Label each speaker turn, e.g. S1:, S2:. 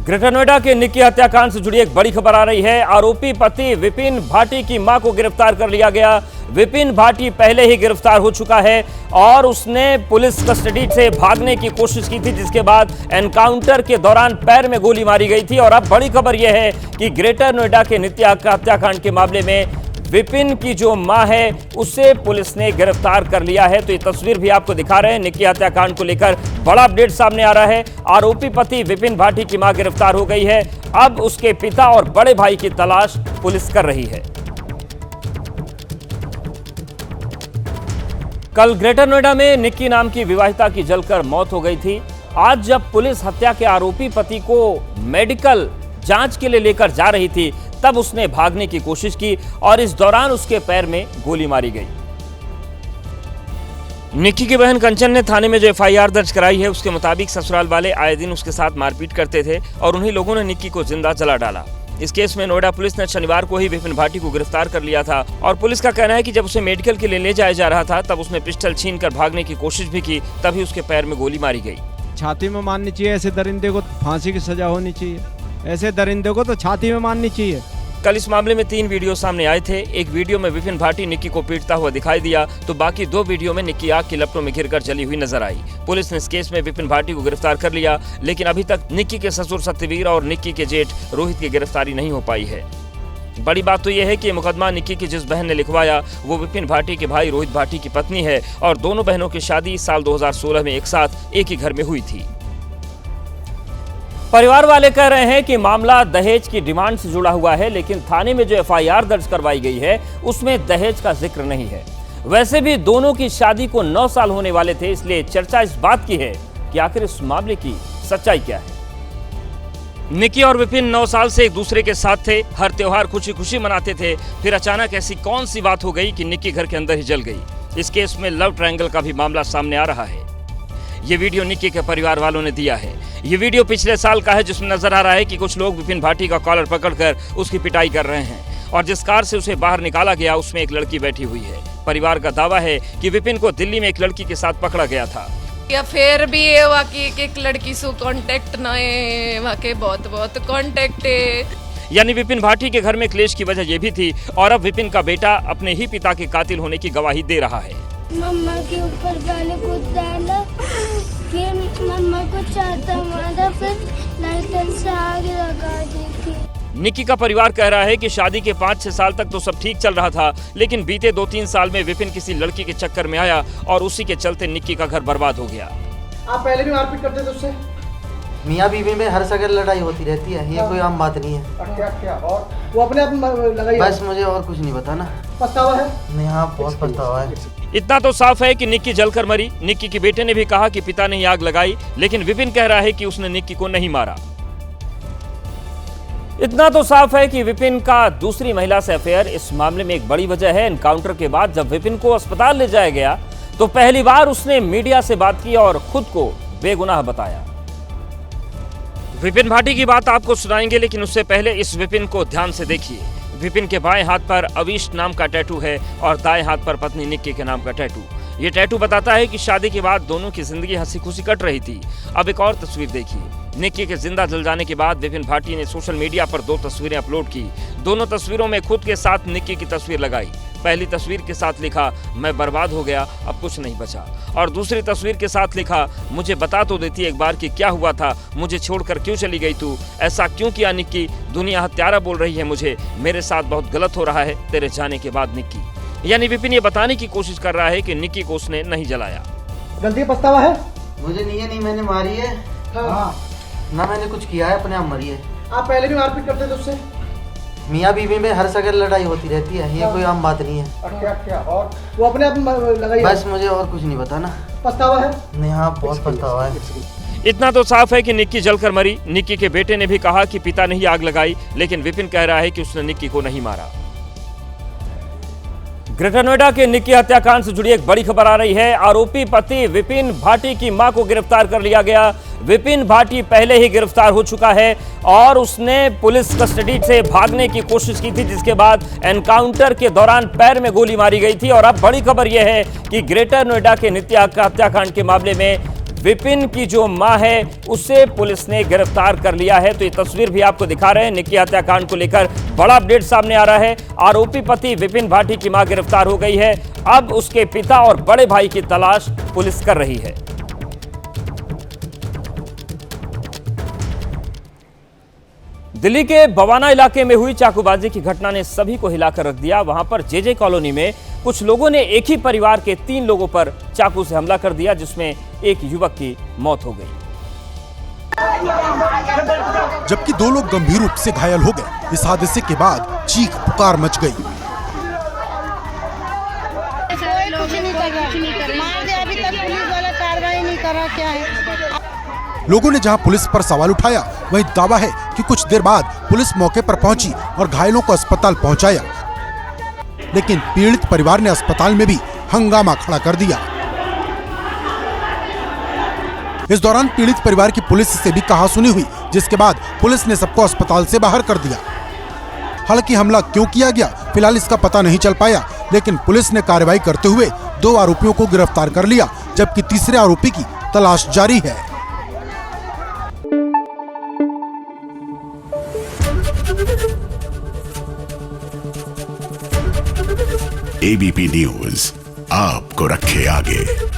S1: Greater Noida के निक्की हत्याकांड से जुड़ी एक बड़ी खबर आ रही है। आरोपी पति विपिन भाटी की मां को गिरफ्तार कर लिया गया। विपिन भाटी पहले ही गिरफ्तार हो चुका है और उसने पुलिस कस्टडी से भागने की कोशिश की थी, जिसके बाद एनकाउंटर के दौरान पैर में गोली मारी गई थी। और अब बड़ी खबर यह है कि ग्रेटर नोएडा के निक्की हत्याकांड के मामले में विपिन की जो मां है उसे पुलिस ने गिरफ्तार कर लिया है। तो ये तस्वीर भी आपको दिखा रहे हैं। निक्की हत्याकांड को लेकर बड़ा अपडेट सामने आ रहा है। आरोपी पति विपिन भाटी की मां गिरफ्तार हो गई है। अब उसके पिता और बड़े भाई की तलाश पुलिस कर रही है। कल ग्रेटर नोएडा में निक्की नाम की विवाहिता की जलकर मौत हो गई थी। आज जब पुलिस हत्या के आरोपी पति को मेडिकल जांच के लिए लेकर जा रही थी, तब उसने भागने की कोशिश की और इस दौरान उसके पैर में गोली मारी गई। निक्की की बहन कंचन ने थाने में जो एफआईआर दर्ज कराई है, उसके मुताबिक ससुराल वाले आए दिन उसके साथ मारपीट करते थे और उन्हीं लोगों ने निक्की को जिंदा जला डाला। इस केस में नोएडा पुलिस ने शनिवार को ही विपिन भाटी को गिरफ्तार कर लिया था और पुलिस का कहना है कि जब उसे मेडिकल के लिए ले जाया जा रहा था, तब उसने पिस्टल छीनकर भागने की कोशिश भी की, तभी उसके पैर में गोली मारी गई।
S2: छाती में मारनी चाहिए, ऐसे दरिंदे को फांसी की सजा होनी चाहिए। ऐसे दरिंदे को तो छाती में मारनी चाहिए।
S1: कल इस मामले में 3 वीडियो सामने आए थे। एक वीडियो में विपिन भाटी निक्की को पीटता हुआ दिखाई दिया, तो बाकी 2 वीडियो में निक्की आग की लपटों में घिरकर जली हुई नजर आई। पुलिस ने इस केस में विपिन भाटी को गिरफ्तार कर लिया, लेकिन अभी तक निक्की के ससुर सत्यवीर और निक्की के जेठ रोहित की गिरफ्तारी नहीं हो पाई है। बड़ी बात तो यह है कि ये मुकदमा निक्की की जिस बहन ने लिखवाया वो विपिन भाटी के भाई रोहित भाटी की पत्नी है और दोनों बहनों की शादी साल 2016 में एक साथ एक ही घर में हुई थी। परिवार वाले कह रहे हैं कि मामला दहेज की डिमांड से जुड़ा हुआ है, लेकिन थाने में जो एफआईआर दर्ज करवाई गई है उसमें दहेज का जिक्र नहीं है। वैसे भी दोनों की शादी को 9 साल होने वाले थे, इसलिए चर्चा इस बात की है कि आखिर इस मामले की सच्चाई क्या है। निक्की और विपिन 9 साल से एक दूसरे के साथ थे, हर त्योहार खुशी खुशी मनाते थे। फिर अचानक ऐसी कौन सी बात हो गई कि निक्की घर के अंदर ही जल गई। इस केस में लव ट्रायंगल का भी मामला सामने आ रहा है। ये वीडियो निक्की के परिवार वालों ने दिया है। ये वीडियो पिछले साल का है, जिसमें नजर आ रहा है कि कुछ लोग विपिन भाटी का कॉलर पकड़कर उसकी पिटाई कर रहे हैं और जिस कार से उसे बाहर निकाला गया उसमें एक लड़की बैठी हुई है। परिवार का दावा है कि विपिन को दिल्ली में एक लड़की के साथ पकड़ा गया था।
S3: या फिर भी ये वाकई एक लड़की से कांटेक्ट ना है, वाकई बहुत कांटेक्ट है।
S1: यानी विपिन भाटी के घर में क्लेश की वजह यह भी थी और अब विपिन का बेटा अपने ही पिता के कातिल होने की गवाही दे रहा है।
S4: मम्मा के ऊपर गाली कूद डाला, फिर मम्मा को चाहता मारा, फिर लाइटर से आग लगा दी थी।
S1: निक्की का परिवार कह रहा है कि शादी के 5-6 साल तक तो सब ठीक चल रहा था, लेकिन बीते 2-3 साल में विपिन किसी लड़की के चक्कर में आया और उसी के चलते निक्की का घर बर्बाद हो गया।
S5: आप पहले भी मारपीट करते थे उससे?
S6: मियाँ बीवी में हर जगह लड़ाई होती रहती है, ये कोई आम बात नहीं है।
S5: क्या और वो अपने आप लगाई?
S6: बस मुझे और कुछ नहीं बताना।
S5: पछतावा है?
S6: नहीं, हाँ बहुत पछतावा है।
S1: इतना तो साफ है कि निक्की जलकर मरी। निक्की के बेटे ने भी कहा कि पिता ने ही आग लगाई, लेकिन विपिन कह रहा है कि उसने निक्की को नहीं मारा। इतना तो साफ है कि विपिन का दूसरी महिला से अफेयर इस मामले में एक बड़ी वजह है। एनकाउंटर के बाद जब विपिन को अस्पताल ले जाया गया तो पहली बार उसने मीडिया से बात की और खुद को बेगुनाह बताया। विपिन भाटी की बात आपको सुनाएंगे, लेकिन उससे पहले इस विपिन को ध्यान से देखिए। विपिन के बाएं हाथ पर अवीश नाम का टैटू है और दाएं हाथ पर पत्नी निक्की के नाम का टैटू। ये टैटू बताता है कि शादी के बाद दोनों की जिंदगी हंसी खुशी कट रही थी। अब एक और तस्वीर देखिए। निक्की के जिंदा जल जाने के बाद विपिन भाटी ने सोशल मीडिया पर 2 तस्वीरें अपलोड की। दोनों तस्वीरों में खुद के साथ निक्की की तस्वीर लगाई। पहली तस्वीर के साथ लिखा, मैं बर्बाद हो गया, अब कुछ नहीं बचा। और दूसरी तस्वीर के साथ लिखा, मुझे बता तो देती एक बार कि क्या हुआ था, मुझे छोड़कर क्यों चली गई तू, ऐसा क्यों किया निक्की, दुनिया हत्यारा बोल रही है मुझे, मेरे साथ बहुत गलत हो रहा है तेरे जाने के बाद निक्की। यानी विपिन ये बताने की कोशिश कर रहा है कि निक्की को उसने नहीं जलाया।
S5: गलती पछतावा है?
S6: मुझे नहीं मैंने मारी है।
S5: हाँ।
S6: ना मैंने कुछ किया है, अपने आप मरी है।
S5: आप पहले भी मारपीट करते थे उससे?
S6: मियाँ बीवी में हर जगह लड़ाई होती रहती है, ये कोई आम बात नहीं है।
S5: क्या और वो अपने आप लगाई?
S6: बस मुझे और कुछ नहीं बताना।
S5: पछतावा है?
S6: नहीं, हाँ बहुत पछतावा है।
S1: इतना तो साफ है कि निक्की जलकर मरी। निक्की के बेटे ने भी कहा कि पिता ने ही आग लगाई, लेकिन विपिन कह रहा है कि उसने निक्की को नहीं मारा। ग्रेटर नोएडा के निक्की हत्याकांड से जुड़ी एक बड़ी खबर आ रही है। आरोपी पति विपिन भाटी की मां को गिरफ्तार कर लिया गया। विपिन भाटी पहले ही गिरफ्तार हो चुका है और उसने पुलिस कस्टडी से भागने की कोशिश की थी, जिसके बाद एनकाउंटर के दौरान पैर में गोली मारी गई थी। और अब बड़ी खबर यह है कि ग्रेटर नोएडा के निक्की हत्याकांड के मामले में विपिन की जो मां है उसे पुलिस ने गिरफ्तार कर लिया है। तो ये तस्वीर भी आपको दिखा रहे हैं। निक्की हत्याकांड को लेकर बड़ा अपडेट सामने आ रहा है। आरोपी पति विपिन भाटी की मां गिरफ्तार हो गई है। अब उसके पिता और बड़े भाई की तलाश पुलिस कर रही है। दिल्ली के बवाना इलाके में हुई चाकूबाजी की घटना ने सभी को हिलाकर रख दिया। वहां पर जेजे कॉलोनी में कुछ लोगों ने एक ही परिवार के 3 लोगों पर चाकू से हमला कर दिया, जिसमें एक युवक की मौत हो गई,
S7: जबकि 2 लोग गंभीर रूप से घायल हो गए। इस हादसे के बाद चीख पुकार मच गई।
S8: कुछ नहीं कर रहा, मार दे, अभी तक पुलिस वाला कार्रवाई नहीं कर रहा, क्या है?
S7: लोगों ने जहां पुलिस पर सवाल उठाया, वहीं दावा है कि कुछ देर बाद पुलिस मौके पर पहुंची और घायलों को अस्पताल पहुंचाया। लेकिन पीड़ित परिवार ने अस्पताल में भी हंगामा खड़ा कर दिया। इस दौरान पीड़ित परिवार की पुलिस से भी कहासुनी हुई, जिसके बाद पुलिस ने सबको अस्पताल से बाहर कर दिया। हालांकि हमला क्यों किया गया, फिलहाल इसका पता नहीं चल पाया, लेकिन पुलिस ने कार्रवाई करते हुए 2 आरोपियों को गिरफ्तार कर लिया, जबकि तीसरे आरोपी की तलाश जारी है।
S9: एबीपी न्यूज आपको रखे आगे।